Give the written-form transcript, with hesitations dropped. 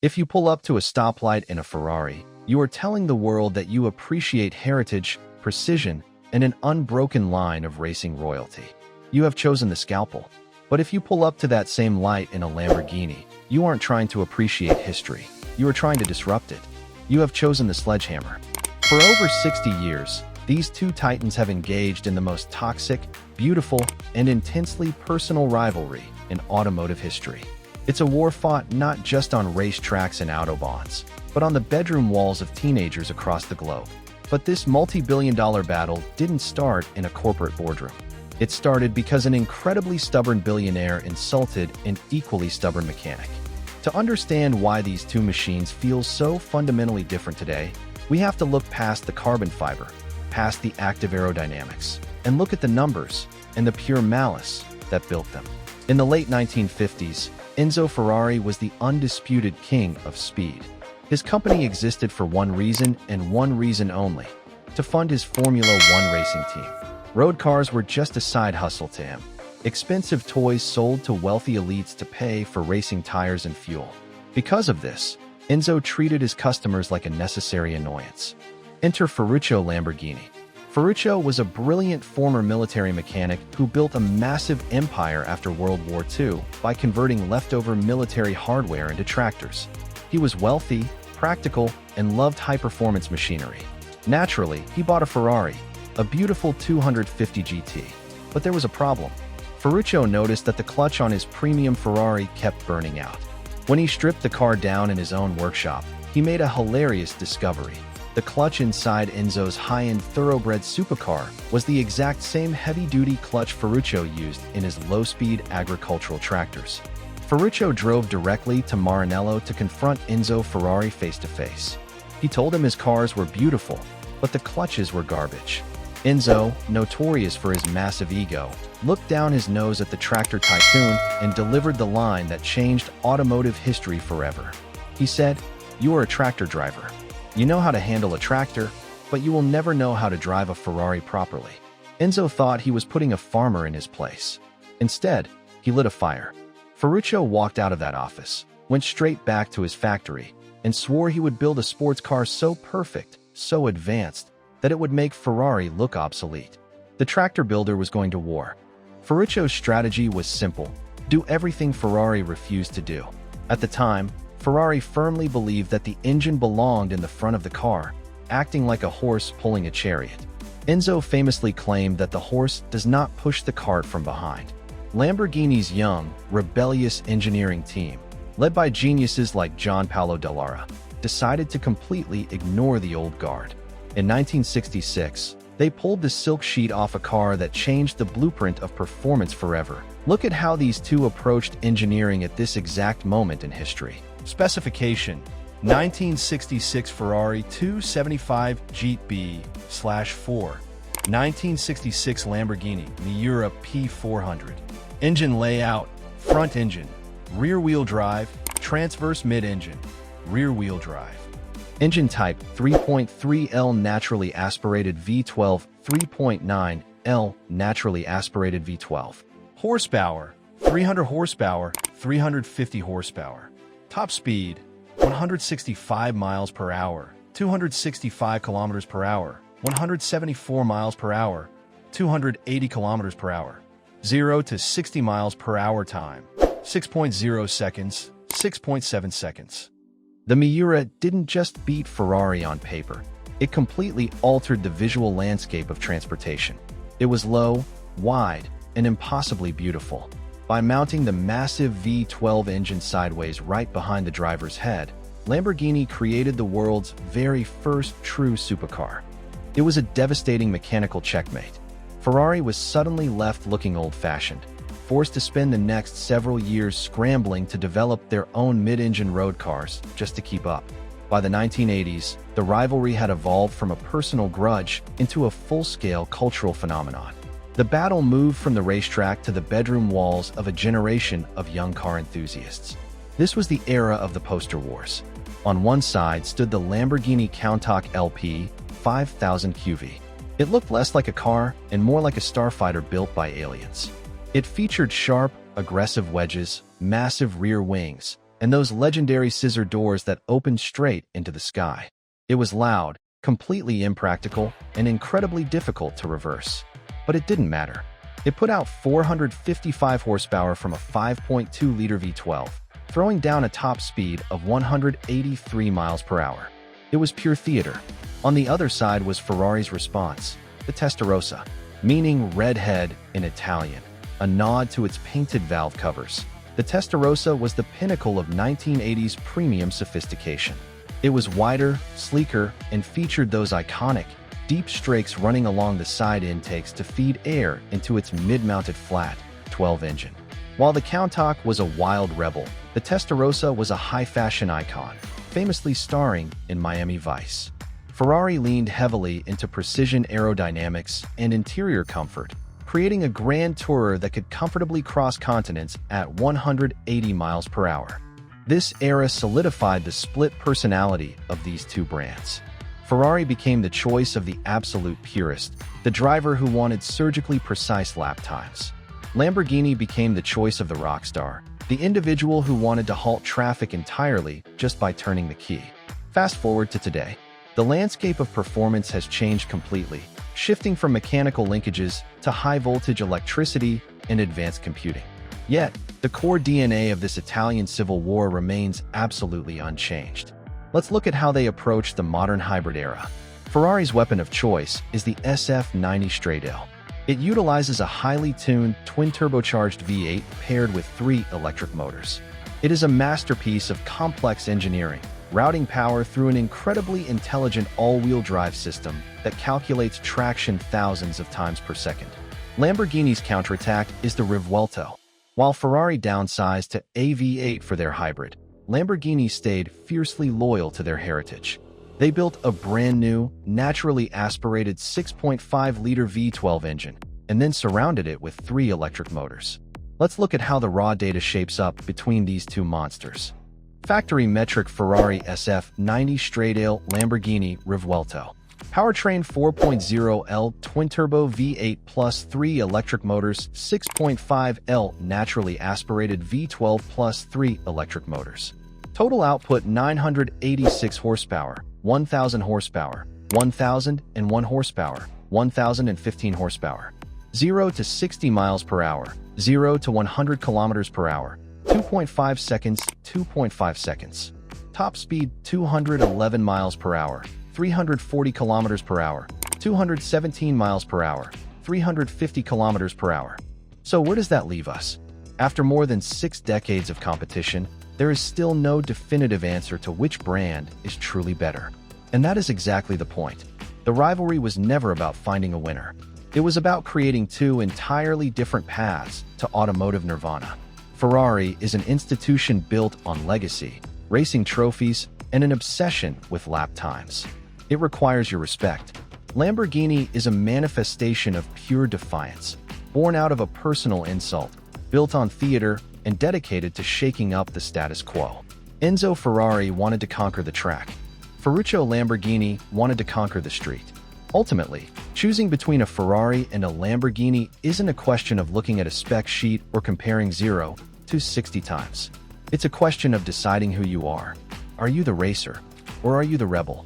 If you pull up to a stoplight in a Ferrari, you are telling the world that you appreciate heritage, precision, and an unbroken line of racing royalty. You have chosen the scalpel. But if you pull up to that same light in a Lamborghini, you aren't trying to appreciate history. You are trying to disrupt it. You have chosen the sledgehammer. For over 60 years, these two titans have engaged in the most toxic, beautiful, and intensely personal rivalry in automotive history. It's a war fought not just on racetracks and autobahns, but on the bedroom walls of teenagers across the globe. But this multi-billion-dollar battle didn't start in a corporate boardroom. It started because an incredibly stubborn billionaire insulted an equally stubborn mechanic. To understand why these two machines feel so fundamentally different today, we have to look past the carbon fiber, past the active aerodynamics, and look at the numbers and the pure malice that built them. In the late 1950s, Enzo Ferrari was the undisputed king of speed. His company existed for one reason and one reason only: to fund his Formula One racing team. Road cars were just a side hustle to him. Expensive toys sold to wealthy elites to pay for racing tires and fuel. Because of this, Enzo treated his customers like a necessary annoyance. Enter Ferruccio Lamborghini. Ferruccio was a brilliant former military mechanic who built a massive empire after World War II by converting leftover military hardware into tractors. He was wealthy, practical, and loved high-performance machinery. Naturally, he bought a Ferrari, a beautiful 250 GT. But there was a problem. Ferruccio noticed that the clutch on his premium Ferrari kept burning out. When he stripped the car down in his own workshop, he made a hilarious discovery. The clutch inside Enzo's high-end thoroughbred Supercar was the exact same heavy-duty clutch Ferruccio used in his low-speed agricultural tractors. Ferruccio drove directly to Maranello to confront Enzo Ferrari face-to-face. He told him his cars were beautiful, but the clutches were garbage. Enzo, notorious for his massive ego, looked down his nose at the tractor tycoon and delivered the line that changed automotive history forever. He said, "You are a tractor driver. You know how to handle a tractor, but you will never know how to drive a Ferrari properly." Enzo thought he was putting a farmer in his place. Instead, he lit a fire. Ferruccio walked out of that office, went straight back to his factory, and swore he would build a sports car so perfect, so advanced, that it would make Ferrari look obsolete. The tractor builder was going to war. Ferruccio's strategy was simple: do everything Ferrari refused to do. At the time, Ferrari firmly believed that the engine belonged in the front of the car, acting like a horse pulling a chariot. Enzo famously claimed that the horse does not push the cart from behind. Lamborghini's young, rebellious engineering team, led by geniuses like Gianpaolo Dallara, decided to completely ignore the old guard. In 1966, they pulled the silk sheet off a car that changed the blueprint of performance forever. Look at how these two approached engineering at this exact moment in history. Specification: 1966 Ferrari 275 GTB/4, 1966 Lamborghini Miura P400. Engine layout: front engine, rear-wheel drive, transverse mid-engine, rear-wheel drive. Engine type: 3.3L naturally aspirated V12, 3.9L naturally aspirated V12. Horsepower: 300 horsepower, 350 horsepower. Top speed: 165 miles per hour, 265 kilometers per hour, 174 miles per hour, 280 kilometers per hour. 0 to 60 miles per hour time: 6.0 seconds, 6.7 seconds. The Miura didn't just beat Ferrari on paper. It completely altered the visual landscape of transportation. It was low, wide, and impossibly beautiful. By mounting the massive V12 engine sideways right behind the driver's head, Lamborghini created the world's very first true supercar. It was a devastating mechanical checkmate. Ferrari was suddenly left looking old-fashioned, forced to spend the next several years scrambling to develop their own mid-engine road cars just to keep up. By the 1980s, the rivalry had evolved from a personal grudge into a full-scale cultural phenomenon. The battle moved from the racetrack to the bedroom walls of a generation of young car enthusiasts. This was the era of the poster wars. On one side stood the Lamborghini Countach LP 5000 QV. It looked less like a car and more like a starfighter built by aliens. It featured sharp, aggressive wedges, massive rear wings, and those legendary scissor doors that opened straight into the sky. It was loud, completely impractical, and incredibly difficult to reverse. But it didn't matter. It put out 455 horsepower from a 5.2-liter V12, throwing down a top speed of 183 miles per hour. It was pure theater. On the other side was Ferrari's response, the Testarossa, meaning redhead in Italian, a nod to its painted valve covers. The Testarossa was the pinnacle of 1980s premium sophistication. It was wider, sleeker, and featured those iconic, deep strakes running along the side intakes to feed air into its mid-mounted flat, 12 engine. While the Countach was a wild rebel, the Testarossa was a high-fashion icon, famously starring in Miami Vice. Ferrari leaned heavily into precision aerodynamics and interior comfort, creating a grand tourer that could comfortably cross continents at 180 miles per hour. This era solidified the split personality of these two brands. Ferrari became the choice of the absolute purist, the driver who wanted surgically precise lap times. Lamborghini became the choice of the rock star, the individual who wanted to halt traffic entirely just by turning the key. Fast forward to today. The landscape of performance has changed completely, shifting from mechanical linkages to high-voltage electricity and advanced computing. Yet, the core DNA of this Italian civil war remains absolutely unchanged. Let's look at how they approach the modern hybrid era. Ferrari's weapon of choice is the SF90 Stradale. It utilizes a highly tuned twin-turbocharged V8 paired with 3 electric motors. It is a masterpiece of complex engineering, routing power through an incredibly intelligent all-wheel drive system that calculates traction thousands of times per second. Lamborghini's counterattack is the Rivuelto. While Ferrari downsized to a V8 for their hybrid, Lamborghini stayed fiercely loyal to their heritage. They built a brand-new, naturally aspirated 6.5-liter V12 engine, and then surrounded it with 3 electric motors. Let's look at how the raw data shapes up between these two monsters. Factory metric Ferrari SF90 Stradale Lamborghini Rivuelto. Powertrain 4.0L twin-turbo V8 plus 3 electric motors, 6.5L naturally aspirated V12 plus 3 electric motors. Total output 986 horsepower, 1,000 horsepower, 1,001 horsepower, 1,015 horsepower. 0 to 60 miles per hour, 0 to 100 kilometers per hour, 2.5 seconds, 2.5 seconds. Top speed 211 miles per hour, 340 kilometers per hour, 217 miles per hour, 350 kilometers per hour. So where does that leave us? After more than 6 decades of competition, there is still no definitive answer to which brand is truly better. And that is exactly the point. The rivalry was never about finding a winner. It was about creating 2 entirely different paths to automotive nirvana. Ferrari is an institution built on legacy, racing trophies, and an obsession with lap times. It requires your respect. Lamborghini is a manifestation of pure defiance, born out of a personal insult, built on theater, and dedicated to shaking up the status quo. Enzo Ferrari wanted to conquer the track. Ferruccio Lamborghini wanted to conquer the street. Ultimately, choosing between a Ferrari and a Lamborghini isn't a question of looking at a spec sheet or comparing 0 to 60 times. It's a question of deciding who you are. Are you the racer, or are you the rebel?